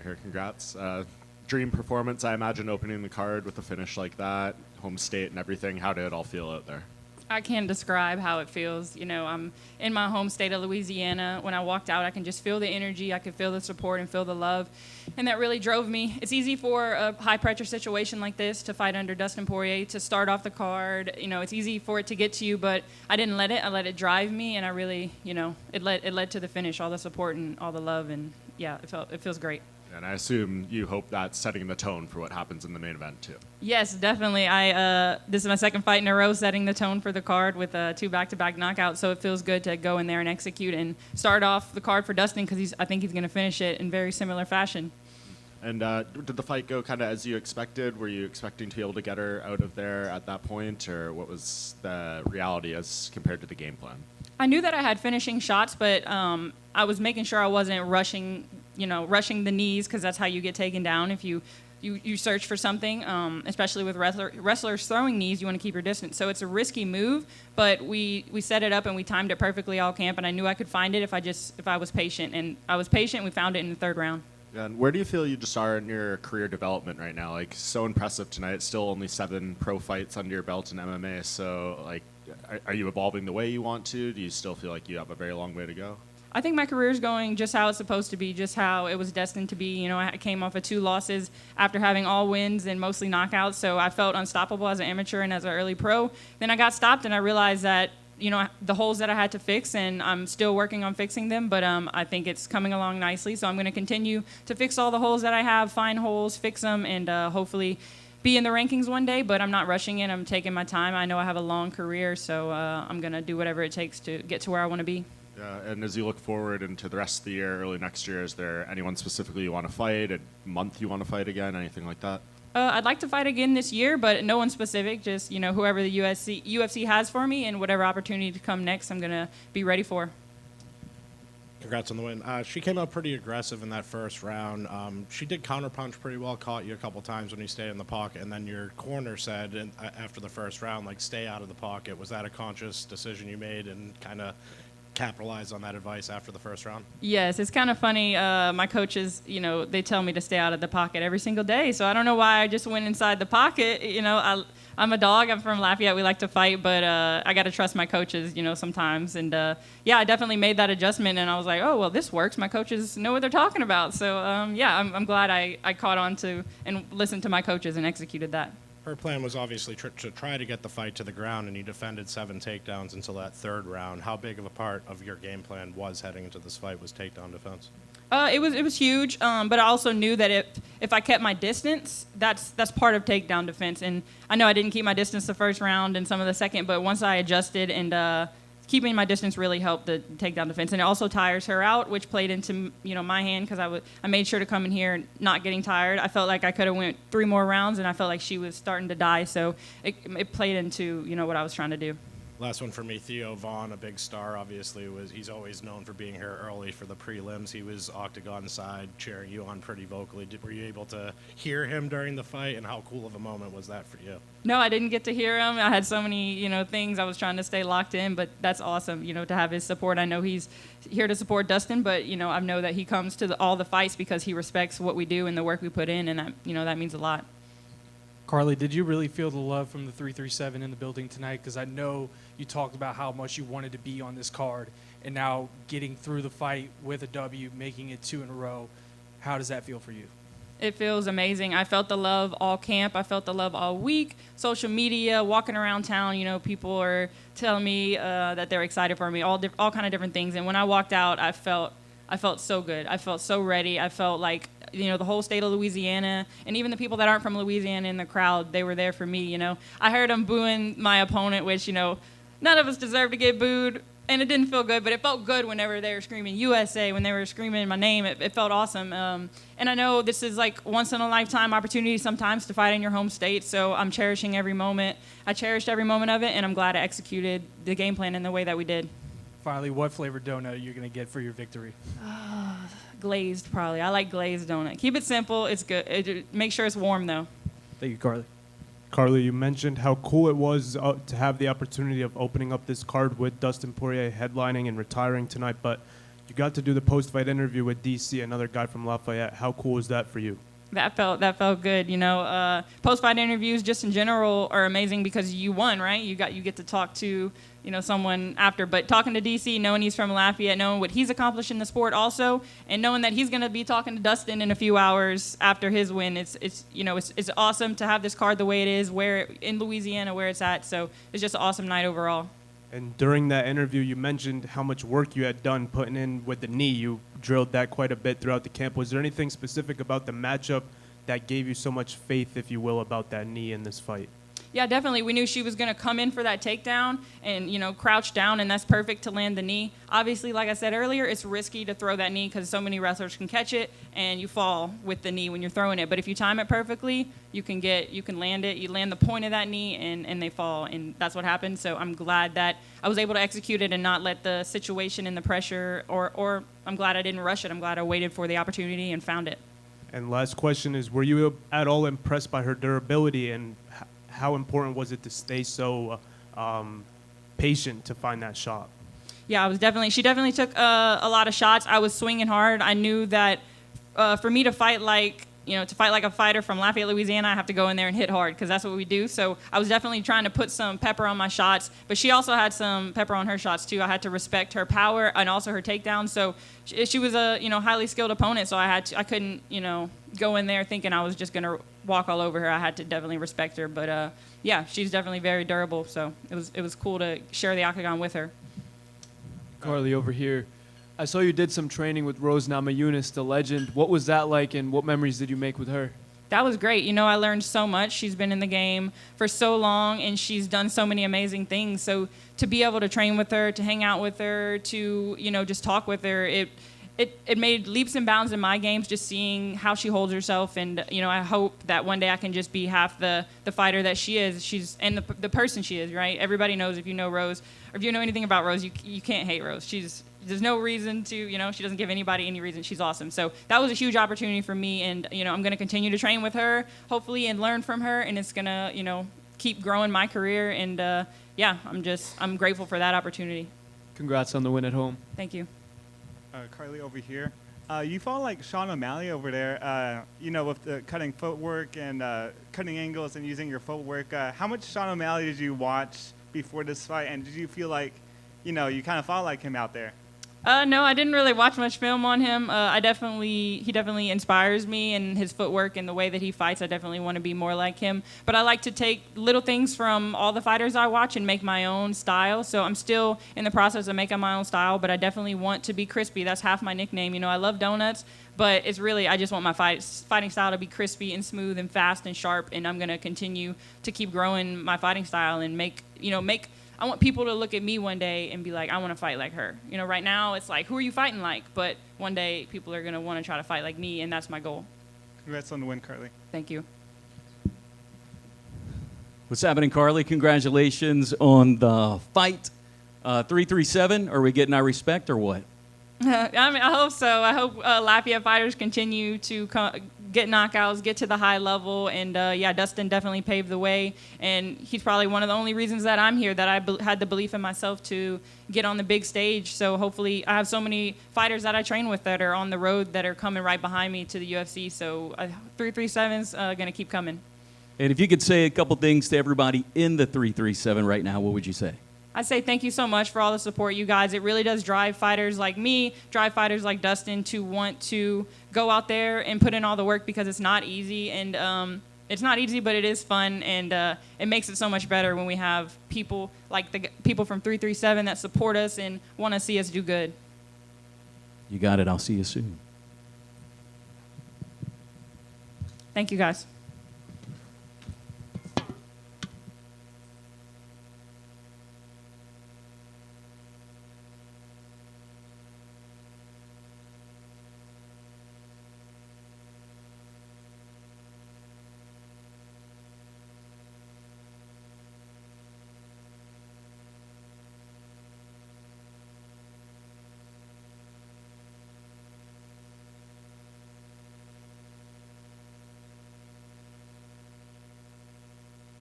here. Congrats. Dream performance, I imagine, opening the card with a finish like that, home state and everything. How did it all feel out there? I can't describe how it feels. You know, I'm in my home state of Louisiana. When I walked out, I can just feel the energy. I could feel the support and feel the love. And that really drove me. It's easy for a high-pressure situation like this to fight under Dustin Poirier, to start off the card. You know, it's easy for it to get to you, but I didn't let it. I let it drive me, and I really, you know, it led to the finish, all the support and all the love. And, yeah, it feels great. And I assume you hope that's setting the tone for what happens in the main event, too. Yes, definitely. This is my second fight in a row setting the tone for the card with 2 back-to-back knockouts, so it feels good to go in there and execute and start off the card for Dustin because I think he's going to finish it in very similar fashion. And did the fight go kind of as you expected? Were you expecting to be able to get her out of there at that point, or what was the reality as compared to the game plan? I knew that I had finishing shots, but I was making sure I wasn't rushing the knees, because that's how you get taken down. If you search for something, especially with wrestlers throwing knees, you want to keep your distance. So it's a risky move, but we set it up and we timed it perfectly all camp, and I knew I could find it if I was patient. And I was patient. We found it in the third round. And where do you feel you just are in your career development right now? Like, so impressive tonight. Still only 7 pro fights under your belt in MMA. So, like, are you evolving the way you want to? Do you still feel like you have a very long way to go? I think my career is going just how it's supposed to be, just how it was destined to be. You know, I came off of 2 losses after having all wins and mostly knockouts, so I felt unstoppable as an amateur and as an early pro. Then I got stopped, and I realized that, you know, the holes that I had to fix, and I'm still working on fixing them, but I think it's coming along nicely. So I'm going to continue to fix all the holes that I have, find holes, fix them, and hopefully be in the rankings one day, but I'm not rushing it. I'm taking my time. I know I have a long career, so I'm going to do whatever it takes to get to where I want to be. And as you look forward into the rest of the year, early next year, is there anyone specifically you want to fight, a month you want to fight again, anything like that? I'd like to fight again this year, but no one specific. Just, you know, whoever the UFC has for me, and whatever opportunity to come next, I'm going to be ready for. Congrats on the win. She came out pretty aggressive in that first round. She did counterpunch pretty well, caught you a couple times when you stayed in the pocket, and then your corner said after the first round, like, stay out of the pocket. Was that a conscious decision you made and kind of capitalize on that advice after the first round? Yes, it's kind of funny. My coaches, you know, they tell me to stay out of the pocket every single day, so I don't know why I just went inside the pocket. You know, I'm a dog. I'm from Lafayette. We like to fight, but I got to trust my coaches, you know, sometimes. And, yeah, I definitely made that adjustment, and I was like, oh, well, this works. My coaches know what they're talking about. So, yeah, I'm glad I caught on to and listened to my coaches and executed that. Her plan was obviously to try to get the fight to the ground, and you defended 7 takedowns until that third round. How big of a part of your game plan was heading into this fight was takedown defense? It was huge, but I also knew that if I kept my distance, that's part of takedown defense. And I know I didn't keep my distance the first round and some of the second, but once I adjusted, and keeping my distance really helped the takedown defense. And it also tires her out, which played into, you know, my hand, because I made sure to come in here not getting tired. I felt like I could have went 3 more rounds, and I felt like she was starting to die. So it played into, you know, what I was trying to do. Last one for me, Theo Vaughn, a big star, obviously. He's always known for being here early for the prelims. He was octagon side cheering you on pretty vocally. Were you able to hear him during the fight, and how cool of a moment was that for you? No, I didn't get to hear him. I had so many, you know, things. I was trying to stay locked in, but that's awesome, you know, to have his support. I know he's here to support Dustin, but, you know, I know that he comes to all the fights because he respects what we do and the work we put in, and that, you know, that means a lot. Carli, did you really feel the love from the 337 in the building tonight? Because I know you talked about how much you wanted to be on this card, and now getting through the fight with a W, making it 2 in a row. How does that feel for you? It feels amazing. I felt the love all camp. I felt the love all week. Social media, walking around town, you know, people are telling me that they're excited for me, all kind of different things. And when I walked out, I felt so good. I felt so ready. I felt like, you know, the whole state of Louisiana, and even the people that aren't from Louisiana in the crowd, they were there for me, you know. I heard them booing my opponent, which, you know, none of us deserve to get booed, and it didn't feel good, but it felt good whenever they were screaming USA, when they were screaming my name. It felt awesome. And I know this is like once-in-a-lifetime opportunity sometimes to fight in your home state, so I'm cherishing every moment. I cherished every moment of it, and I'm glad I executed the game plan in the way that we did. Finally, what flavored donut are you going to get for your victory? Glazed, probably. I like glazed donut. Keep it simple. It's good. Make sure it's warm, though. Thank you, Carli. Carli, you mentioned how cool it was to have the opportunity of opening up this card with Dustin Poirier headlining and retiring tonight, but You got to do the post-fight interview with DC, another guy from Lafayette. How cool was that for you? That felt good. Post-fight interviews just in general are amazing because you won, right? You get to talk to, someone after. But talking to DC, knowing he's from Lafayette, knowing what he's accomplished in the sport also, and knowing that he's going to be talking to Dustin in a few hours after his win, it's awesome to have this card the way it is, in Louisiana where it's at. So it's just an awesome night overall. And during that interview, you mentioned how much work you had done putting in with the knee. You drilled that quite a bit throughout the camp. Was there anything specific about the matchup that gave you so much faith, if you will, about that knee in this fight? Yeah, definitely. We knew she was going to come in for that takedown and, crouch down, and that's perfect to land the knee. Obviously, like I said earlier, it's risky to throw that knee because so many wrestlers can catch it, and you fall with the knee when you're throwing it. But if you time it perfectly, you can land it. You land the point of that knee, and they fall, and that's what happened. So I'm glad that I was able to execute it and not let the situation and the pressure, or I'm glad I didn't rush it. I'm glad I waited for the opportunity and found it. And last question is, were you at all impressed by her durability, and how important was it to stay so patient to find that shot? Yeah, she definitely took a lot of shots. I was swinging hard. I knew that for me to fight like a fighter from Lafayette, Louisiana, I have to go in there and hit hard because that's what we do. So I was definitely trying to put some pepper on my shots, but she also had some pepper on her shots too. I had to respect her power and also her takedown. So she was a highly skilled opponent, so I couldn't go in there thinking I was just gonna walk all over her. I had to definitely respect her. But yeah, she's definitely very durable. So it was cool to share the octagon with her. Carli, over here. I saw you did some training with Rose Namajunas, the legend. What was that like, and what memories did you make with her? That was great. I learned so much. She's been in the game for so long, and she's done so many amazing things. So to be able to train with her, to hang out with her, to, just talk with her, it made leaps and bounds in my games, just seeing how she holds herself. And, I hope that one day I can just be half the fighter that she is. And the person she is, right? Everybody knows, if you know Rose, or if you know anything about Rose, you can't hate Rose. There's no reason to, she doesn't give anybody any reason. She's awesome. So that was a huge opportunity for me. And, I'm going to continue to train with her, hopefully, and learn from her. And it's going to, keep growing my career. And, yeah, I'm grateful for that opportunity. Congrats on the win at home. Thank you. Carli, over here. You fought like Sean O'Malley over there, with the cutting footwork and cutting angles and using your footwork. How much Sean O'Malley did you watch before this fight? And did you feel like, you kind of fought like him out there? No, I didn't really watch much film on him. He definitely inspires me, and his footwork and the way that he fights. I definitely want to be more like him. But I like to take little things from all the fighters I watch and make my own style. So I'm still in the process of making my own style, but I definitely want to be crispy. That's half my nickname. I love donuts, but it's really, I just want my fighting style to be crispy and smooth and fast and sharp, and I'm going to continue to keep growing my fighting style and I want people to look at me one day and be like, I want to fight like her. Right now it's like, who are you fighting like? But one day people are going to want to try to fight like me, and that's my goal. Congrats on the win, Carli. Thank you. What's happening, Carli? Congratulations on the fight. 337, are we getting our respect or what? I hope so. I hope Lafayette fighters continue to get knockouts, get to the high level, and yeah, Dustin definitely paved the way, and he's probably one of the only reasons that I'm here, that I had the belief in myself to get on the big stage. So hopefully, I have so many fighters that I train with that are on the road that are coming right behind me to the UFC. So 337's gonna keep coming. And if you could say a couple things to everybody in the 337 right now, what would you say? I say thank you so much for all the support, you guys. It really does drive fighters like me, drive fighters like Dustin to want to go out there and put in all the work, because it's not easy. And it's not easy, but it is fun, and it makes it so much better when we have people like the people from 337 that support us and want to see us do good. You got it. I'll see you soon. Thank you, guys.